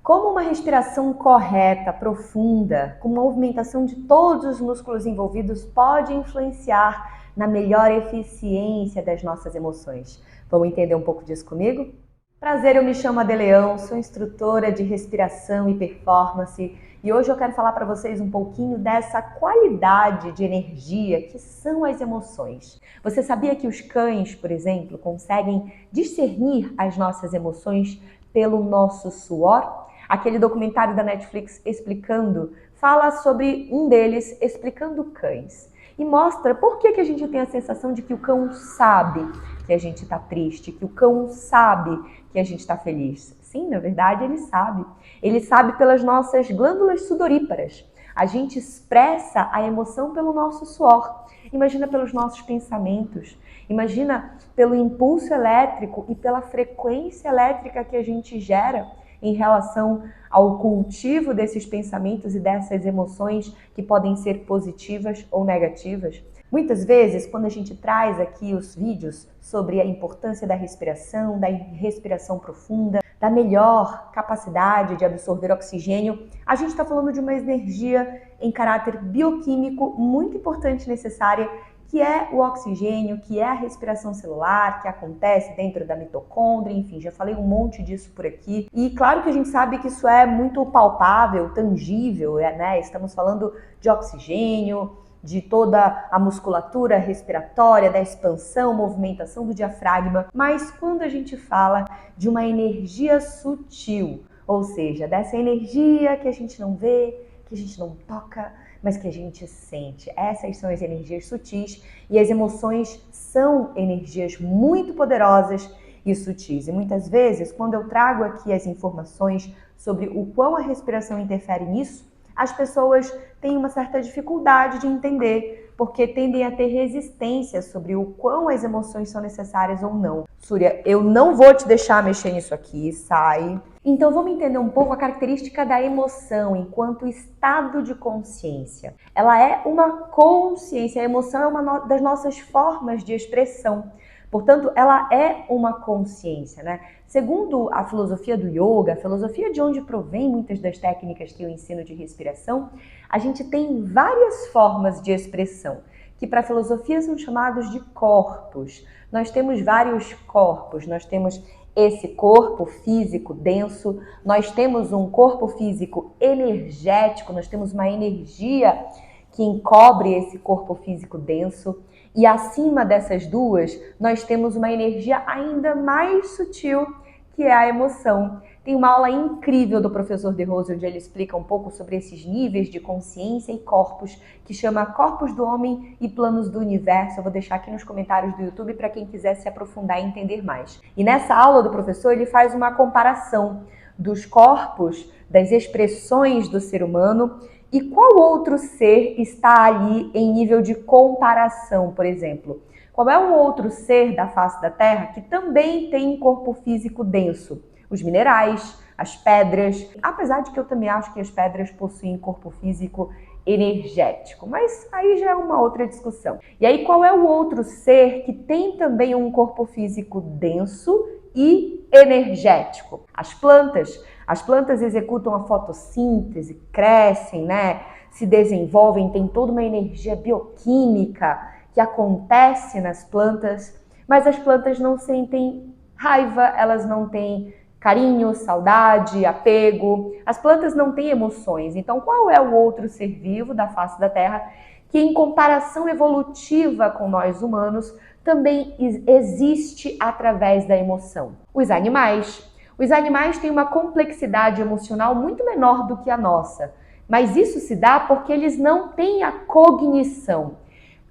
Como uma respiração correta, profunda, com movimentação de todos os músculos envolvidos pode influenciar na melhor eficiência das nossas emoções? Vamos entender um pouco disso comigo? Prazer, eu me chamo Ade Leão, sou instrutora de respiração e performance e hoje eu quero falar para vocês um pouquinho dessa qualidade de energia que são as emoções. Você sabia que os cães, por exemplo, conseguem discernir as nossas emoções pelo nosso suor? Aquele documentário da Netflix Explicando fala sobre um deles explicando cães e mostra por que a gente tem a sensação de que o cão sabe que a gente está triste, que o cão sabe que a gente está feliz. Sim, na verdade ele sabe. Ele sabe pelas nossas glândulas sudoríparas. A gente expressa a emoção pelo nosso suor. Imagina pelos nossos pensamentos. Imagina pelo impulso elétrico e pela frequência elétrica que a gente gera em relação ao cultivo desses pensamentos e dessas emoções que podem ser positivas ou negativas. Muitas vezes, quando a gente traz aqui os vídeos sobre a importância da respiração profunda, da melhor capacidade de absorver oxigênio, a gente está falando de uma energia em caráter bioquímico muito importante e necessária, que é o oxigênio, que é a respiração celular, que acontece dentro da mitocôndria, enfim, já falei um monte disso por aqui. E claro que a gente sabe que isso é muito palpável, tangível, né? Estamos falando de oxigênio, de toda a musculatura respiratória, da expansão, movimentação do diafragma, mas quando a gente fala de uma energia sutil, ou seja, dessa energia que a gente não vê, que a gente não toca, mas que a gente sente. Essas são as energias sutis e as emoções são energias muito poderosas e sutis. E muitas vezes, quando eu trago aqui as informações sobre o quão a respiração interfere nisso, as pessoas têm uma certa dificuldade de entender, porque tendem a ter resistência sobre o quão as emoções são necessárias ou não. Súria, eu não vou te deixar mexer nisso aqui, sai. Então vamos entender um pouco a característica da emoção enquanto estado de consciência. Ela é uma consciência, a emoção é uma das nossas formas de expressão. Portanto, ela é uma consciência, né? Segundo a filosofia do yoga, a filosofia de onde provém muitas das técnicas que eu ensino de respiração, a gente tem várias formas de expressão, que para a filosofia são chamados de corpos. Nós temos vários corpos, nós temos esse corpo físico denso, nós temos um corpo físico energético, nós temos uma energia que encobre esse corpo físico denso. E acima dessas duas, nós temos uma energia ainda mais sutil, que é a emoção. Tem uma aula incrível do professor De Rose, onde ele explica um pouco sobre esses níveis de consciência e corpos, que chama Corpos do Homem e Planos do Universo. Eu vou deixar aqui nos comentários do YouTube para quem quiser se aprofundar e entender mais. E nessa aula do professor, ele faz uma comparação dos corpos, das expressões do ser humano, e qual outro ser está ali em nível de comparação, por exemplo? Qual é um outro ser da face da Terra que também tem um corpo físico denso? Os minerais, as pedras, apesar de que eu também acho que as pedras possuem corpo físico energético, mas aí já é uma outra discussão. E aí qual é o outro ser que tem também um corpo físico denso e energético? As plantas. As plantas executam a fotossíntese, crescem, né? Se desenvolvem, tem toda uma energia bioquímica que acontece nas plantas, mas as plantas não sentem raiva, elas não têm carinho, saudade, apego. As plantas não têm emoções. Então, qual é o outro ser vivo da face da Terra que, em comparação evolutiva com nós humanos, também existe através da emoção? Os animais. Os animais têm uma complexidade emocional muito menor do que a nossa, mas isso se dá porque eles não têm a cognição.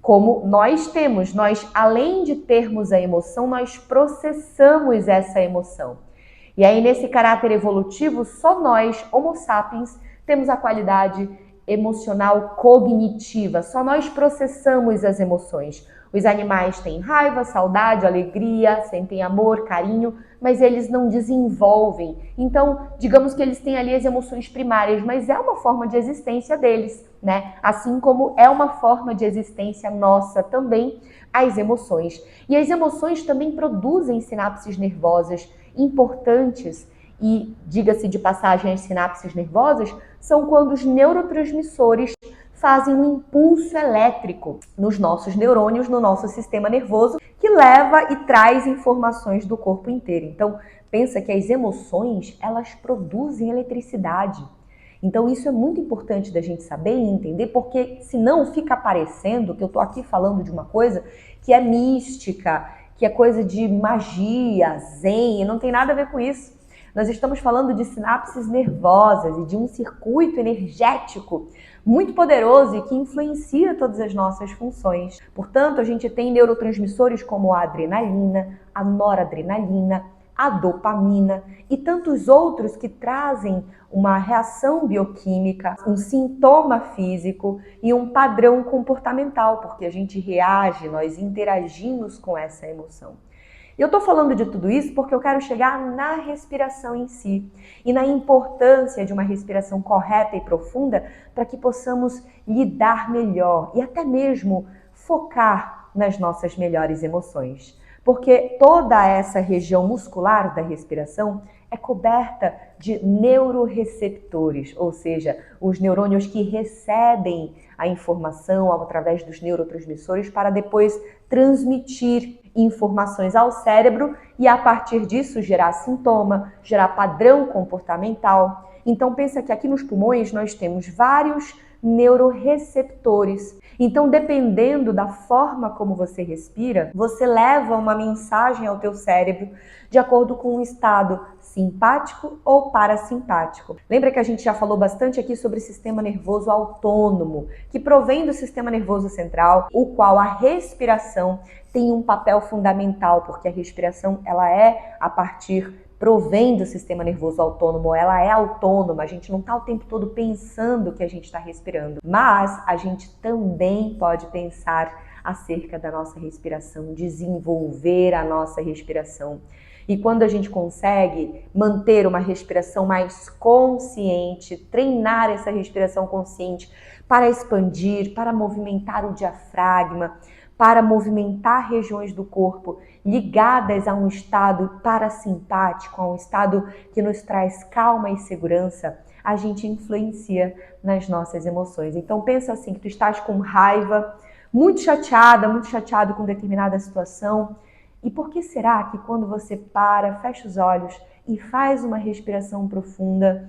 Como nós temos, nós, além de termos a emoção, nós processamos essa emoção. E aí, nesse caráter evolutivo, só nós, Homo sapiens, temos a qualidade emocional cognitiva, só nós processamos as emoções. Os animais têm raiva, saudade, alegria, sentem amor, carinho, mas eles não desenvolvem. Então, digamos que eles têm ali as emoções primárias, mas é uma forma de existência deles, né? Assim como é uma forma de existência nossa também, as emoções. E as emoções também produzem sinapses nervosas importantes E, diga-se de passagem, as sinapses nervosas são quando os neurotransmissores fazem um impulso elétrico nos nossos neurônios, no nosso sistema nervoso, que leva e traz informações do corpo inteiro. Então, pensa que as emoções, elas produzem eletricidade. Então, isso é muito importante da gente saber e entender, porque senão fica parecendo que eu estou aqui falando de uma coisa que é mística, que é coisa de magia, zen, e não tem nada a ver com isso. Nós estamos falando de sinapses nervosas e de um circuito energético muito poderoso e que influencia todas as nossas funções. Portanto, a gente tem neurotransmissores como a adrenalina, a noradrenalina, a dopamina e tantos outros que trazem uma reação bioquímica, um sintoma físico e um padrão comportamental, porque a gente reage, nós interagimos com essa emoção. Eu estou falando de tudo isso porque eu quero chegar na respiração em si e na importância de uma respiração correta e profunda para que possamos lidar melhor e até mesmo focar nas nossas melhores emoções. Porque toda essa região muscular da respiração é coberta de neuroreceptores, ou seja, os neurônios que recebem a informação através dos neurotransmissores para depois transmitir informações ao cérebro e a partir disso gerar sintoma, gerar padrão comportamental. Então pensa que aqui nos pulmões nós temos vários neuroreceptores. Então, dependendo da forma como você respira, você leva uma mensagem ao teu cérebro de acordo com um estado simpático ou parasimpático. Lembra que a gente já falou bastante aqui sobre o sistema nervoso autônomo, que provém do sistema nervoso central, o qual a respiração tem um papel fundamental, porque a respiração ela é a partir provém do sistema nervoso autônomo, ela é autônoma, a gente não está o tempo todo pensando que a gente está respirando, mas a gente também pode pensar acerca da nossa respiração, desenvolver a nossa respiração. E quando a gente consegue manter uma respiração mais consciente, treinar essa respiração consciente para expandir, para movimentar o diafragma, para movimentar regiões do corpo ligadas a um estado parasimpático, a um estado que nos traz calma e segurança, a gente influencia nas nossas emoções. Então pensa assim, que tu estás com raiva, muito chateado com determinada situação. E por que será que quando você para, fecha os olhos e faz uma respiração profunda,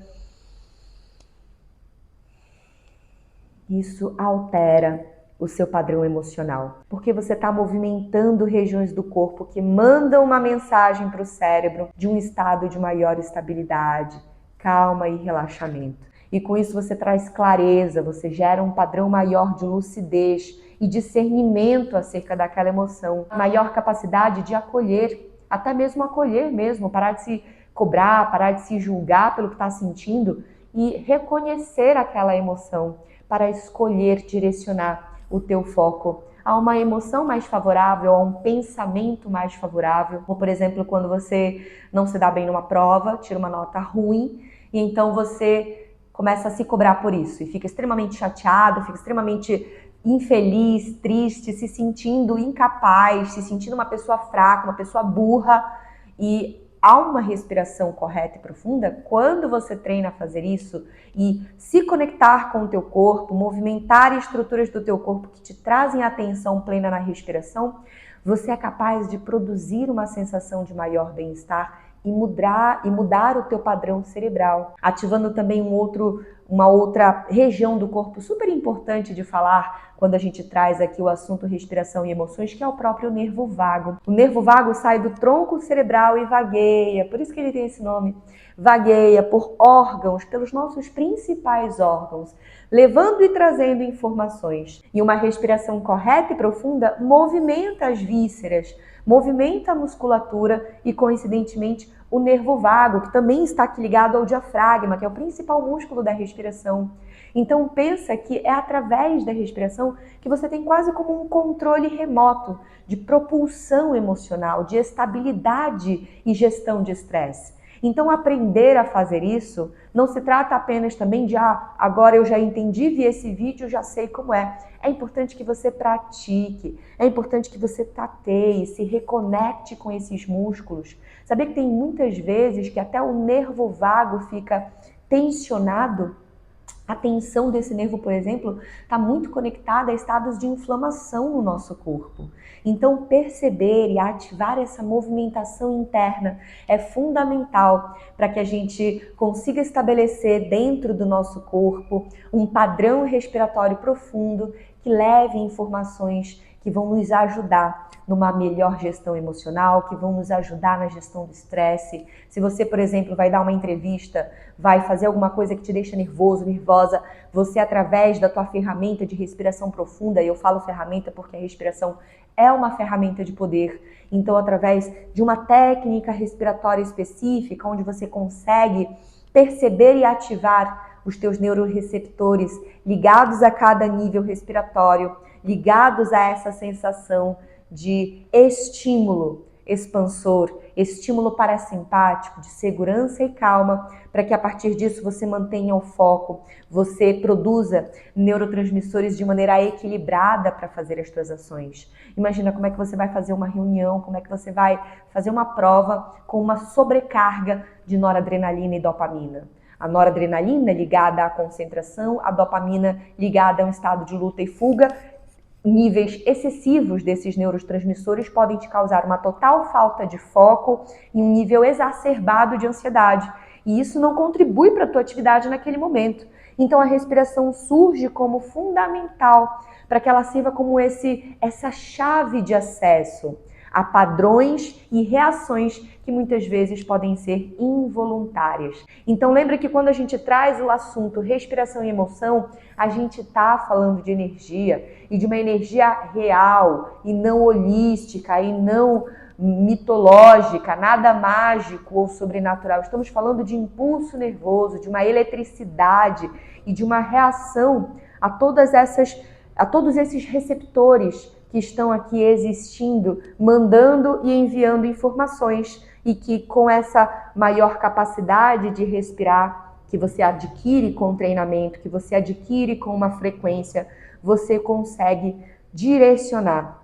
isso altera o seu padrão emocional? Porque você está movimentando regiões do corpo que mandam uma mensagem para o cérebro de um estado de maior estabilidade, calma e relaxamento. E com isso você traz clareza, você gera um padrão maior de lucidez e discernimento acerca daquela emoção, maior capacidade de acolher, até mesmo acolher mesmo, parar de se cobrar, parar de se julgar pelo que está sentindo e reconhecer aquela emoção para escolher direcionar o teu foco a uma emoção mais favorável, a um pensamento mais favorável. Como, por exemplo, quando você não se dá bem numa prova, tira uma nota ruim, e então você começa a se cobrar por isso, e fica extremamente chateado, fica extremamente infeliz, triste, se sentindo incapaz, se sentindo uma pessoa fraca, uma pessoa burra, e há uma respiração correta e profunda. Quando você treina a fazer isso e se conectar com o teu corpo, movimentar estruturas do teu corpo que te trazem atenção plena na respiração, você é capaz de produzir uma sensação de maior bem-estar e mudar o teu padrão cerebral, ativando também uma outra região do corpo super importante de falar quando a gente traz aqui o assunto respiração e emoções, que é o próprio nervo vago. O nervo vago sai do tronco cerebral e vagueia, por isso que ele tem esse nome, vagueia por órgãos, pelos nossos principais órgãos, levando e trazendo informações. E uma respiração correta e profunda movimenta as vísceras, movimenta a musculatura e, coincidentemente, o nervo vago, que também está aqui ligado ao diafragma, que é o principal músculo da respiração. Então pensa que é através da respiração que você tem quase como um controle remoto de propulsão emocional, de estabilidade e gestão de estresse. Então, aprender a fazer isso não se trata apenas também de, agora eu já entendi, vi esse vídeo, já sei como é. É importante que você pratique, é importante que você tateie, se reconecte com esses músculos. Saber que tem muitas vezes que até o nervo vago fica tensionado. A tensão desse nervo, por exemplo, está muito conectada a estados de inflamação no nosso corpo. Então, perceber e ativar essa movimentação interna é fundamental para que a gente consiga estabelecer dentro do nosso corpo um padrão respiratório profundo que leve informações que vão nos ajudar numa melhor gestão emocional, que vão nos ajudar na gestão do estresse. Se você, por exemplo, vai dar uma entrevista, vai fazer alguma coisa que te deixa nervoso, nervosa, você, através da tua ferramenta de respiração profunda, e eu falo ferramenta porque a respiração é uma ferramenta de poder, então através de uma técnica respiratória específica, onde você consegue perceber e ativar os teus neuroreceptores ligados a cada nível respiratório, ligados a essa sensação de estímulo expansor, estímulo parasimpático, de segurança e calma, para que a partir disso você mantenha o foco, você produza neurotransmissores de maneira equilibrada para fazer as suas ações. Imagina como é que você vai fazer uma reunião, como é que você vai fazer uma prova com uma sobrecarga de noradrenalina e dopamina. A noradrenalina ligada à concentração, a dopamina ligada a um estado de luta e fuga. Níveis excessivos desses neurotransmissores podem te causar uma total falta de foco e um nível exacerbado de ansiedade. E isso não contribui para a tua atividade naquele momento. Então a respiração surge como fundamental para que ela sirva como essa chave de acesso a padrões e reações que muitas vezes podem ser involuntárias. Então lembra que quando a gente traz o assunto respiração e emoção, a gente está falando de energia e de uma energia real e não holística e não mitológica, nada mágico ou sobrenatural. Estamos falando de impulso nervoso, de uma eletricidade e de uma reação a todos esses receptores que estão aqui existindo, mandando e enviando informações, e que com essa maior capacidade de respirar, que você adquire com o treinamento, que você adquire com uma frequência, você consegue direcionar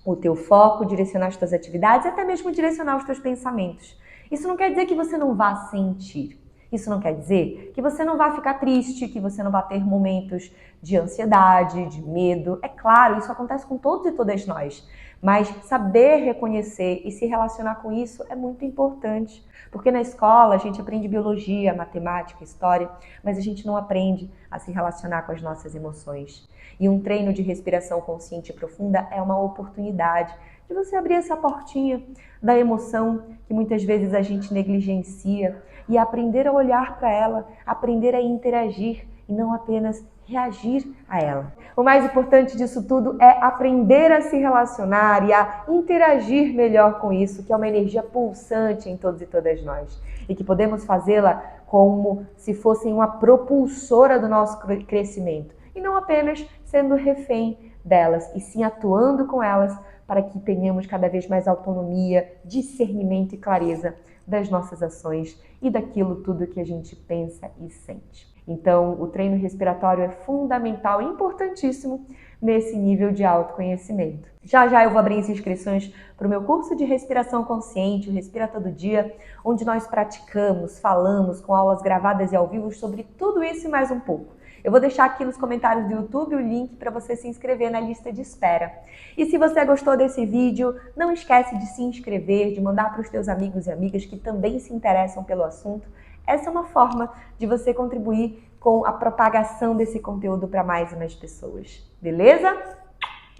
o teu foco, direcionar as tuas atividades, até mesmo direcionar os teus pensamentos. Isso não quer dizer que você não vá sentir. Isso não quer dizer que você não vai ficar triste, que você não vai ter momentos de ansiedade, de medo. É claro, isso acontece com todos e todas nós. Mas saber reconhecer e se relacionar com isso é muito importante. Porque na escola a gente aprende biologia, matemática, história, mas a gente não aprende a se relacionar com as nossas emoções. E um treino de respiração consciente e profunda é uma oportunidade de você abrir essa portinha da emoção que muitas vezes a gente negligencia e aprender a olhar para ela, aprender a interagir e não apenas reagir a ela. O mais importante disso tudo é aprender a se relacionar e a interagir melhor com isso, que é uma energia pulsante em todos e todas nós. E que podemos fazê-la como se fosse uma propulsora do nosso crescimento. E não apenas sendo refém delas, e sim atuando com elas para que tenhamos cada vez mais autonomia, discernimento e clareza das nossas ações e daquilo tudo que a gente pensa e sente. Então, o treino respiratório é fundamental e importantíssimo nesse nível de autoconhecimento. Já já eu vou abrir as inscrições para o meu curso de respiração consciente, o Respira Todo Dia, onde nós praticamos, falamos com aulas gravadas e ao vivo sobre tudo isso e mais um pouco. Eu vou deixar aqui nos comentários do YouTube o link para você se inscrever na lista de espera. E se você gostou desse vídeo, não esquece de se inscrever, de mandar para os teus amigos e amigas que também se interessam pelo assunto. Essa é uma forma de você contribuir com a propagação desse conteúdo para mais e mais pessoas. Beleza?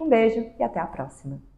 Um beijo e até a próxima!